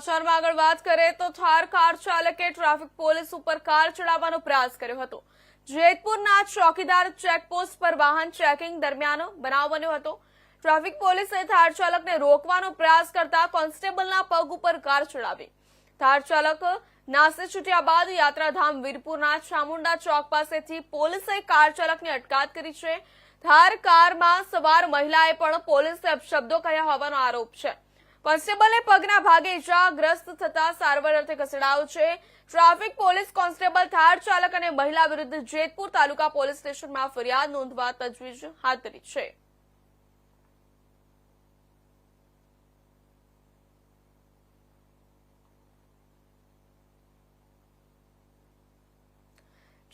સમાચારમાં આગળ વાત કરીએ તો થાર કાર ચાલકે ટ્રાફિક પોલીસ ઉપર કાર ચડાવવાનો પ્રયાસ કર્યો હતો। જેતપુરના ચોકીદાર ચેકપોસ્ટ પર વાહન ચેકિંગ દરમિયાન બનાવ બન્યો હતો। ટ્રાફિક પોલીસે થાર ચાલકને રોકવાનો પ્રયાસ કરતા કોન્સ્ટેબલના પગ ઉપર કાર ચડાવી। થાર ચાલક નાસી છૂટ્યા બાદ યાત્રાધામ વીરપુરના ચામુંડા ચોક પાસેથી પોલીસે કાર ચાલકની અટકાયત કરી છે। થાર કારમાં સવાર મહિલાએ પણ પોલીસને અપશબ્દો કહ્યા હોવાનો આરોપ છે। કોન્સ્ટેબલે પગના ભાગે ઇજાગ્રસ્ત થતા સારવાર અર્થે ખસેડાયો છે। ટ્રાફિક પોલીસ કોન્સ્ટેબલ થાર ચાલક અને મહિલા વિરુદ્ધ જેતપુર તાલુકા પોલીસ સ્ટેશનમાં ફરિયાદ નોંધવા તજવીજ હાથ ધરી છે।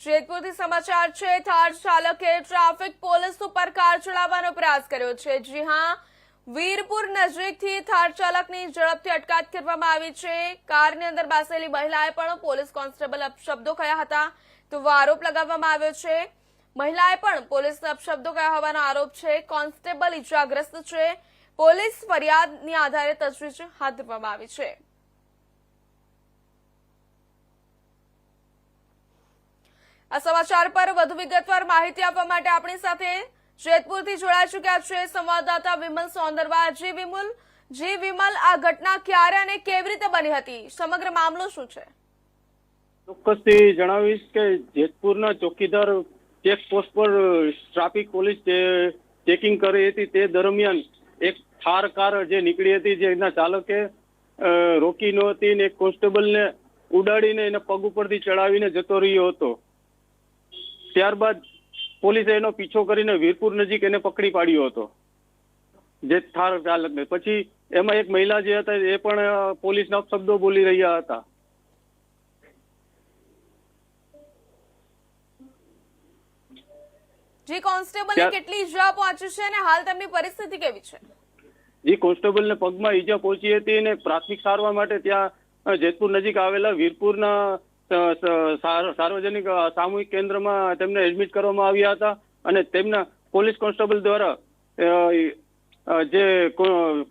જેતપુરથી સમાચાર છે। થાર ચાલકે ટ્રાફિક પોલીસ ઉપર કાર ચડાવવાનો પ્રયાસ કર્યો છે। જી હા, વીરપુર નજીકથી થાર ચાલકની ઝડપથી અટકાયત કરવામાં આવી છે। કારની અંદર બેસેલી મહિલાએ પણ પોલીસ કોન્સ્ટેબલ અપશબ્દો કહ્યા હતા તો આરોપ લગાવવામાં આવ્યો છે। મહિલાએ પણ પોલીસને અપશબ્દો કહ્યા હોવાનો આરોપ છે। કોન્સ્ટેબલ ઇજાગ્રસ્ત છે। પોલીસ ફરિયાદની આધારે તજવીજ હાથ ધરવામાં આવી છે। આ સમાચાર પર વધુ વિગતવાર માહિતી આપવા માટે આપણી સાથે જેતપુરથી જોડાઈ ચૂક્યા છે સંવાદદાતા વિમલ સોંદરવા। જી વિમલ, આ ઘટના ક્યારે અને કેવી રીતે બની હતી? સમગ્ર મામલો શું છે? ચોક્કસથી જણાવીશ કે જેતપુરના ચોકીદાર ચેકપોસ્ટ પર ટ્રાફિક પોલીસ ચેકિંગ કરી હતી તે દરમિયાન એક થાર કાર જે નીકળી હતી જેના ચાલકે રોકી નહોતી ને એક કોન્સ્ટેબલને ઉડાડીને એને પગ ઉપરથી ચડાવીને જતો રહ્યો હતો। ત્યારબાદ પોલીસે એનો પીછો કરીને વીરપુર નજીક એને પકડી પાડ્યો હતો જે થાર ચાલકને। પછી એમાં એક મહિલા જે હતા એ પણ પોલીસના અપશબ્દો બોલી રહ્યા હતા। જી, કોન્સ્ટેબલને કેટલી ઈજા પહોંચી છે અને હાલ તેમની પરિસ્થિતિ કેવી છે? જી, કોન્સ્ટેબલને પગમાં ઈજા પહોંચી હતી અને પ્રાથમિક સારવાર માટે ત્યાં જેતપુર નજીક આવેલા વીરપુરના સાર્વજનિક સામૂહિક કેન્દ્રમાં તેમને એડમિટ કરવામાં આવ્યા હતા અને તેમના પોલીસ કોન્સ્ટેબલ દ્વારા જે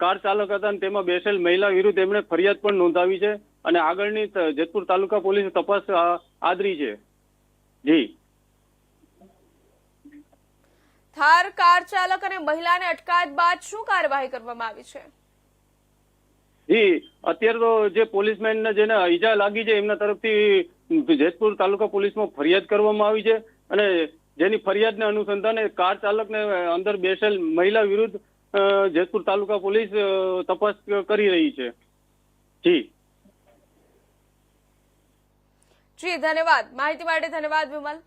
કાર ચાલક હતા તેમાં બેસેલ મહિલા વિરુદ્ધ એમણે ફરિયાદ પણ નોંધાવી છે અને આગળની જેતપુર તાલુકા પોલીસે તપાસ આદરી છે। જી, થાર કાર ચાલક અને મહિલાને અટકાયત બાદ શું કાર્યવાહી કરવામાં આવી છે? જી, અત્યારે તો જે પોલીસમેનને જેને ઈજા લાગી છે એમના તરફથી જેતપુર તાલુકા પોલીસમાં ફરિયાદ કરવામાં આવી છે અને જેની ફરિયાદને અનુસંધાને કાર ચાલકને અંદર બેસેલ મહિલા વિરુદ્ધ જેતપુર તાલુકા પોલીસ તપાસ કરી રહી છે। જી, ધન્યવાદ, માહિતી માટે ધન્યવાદ વિમલ।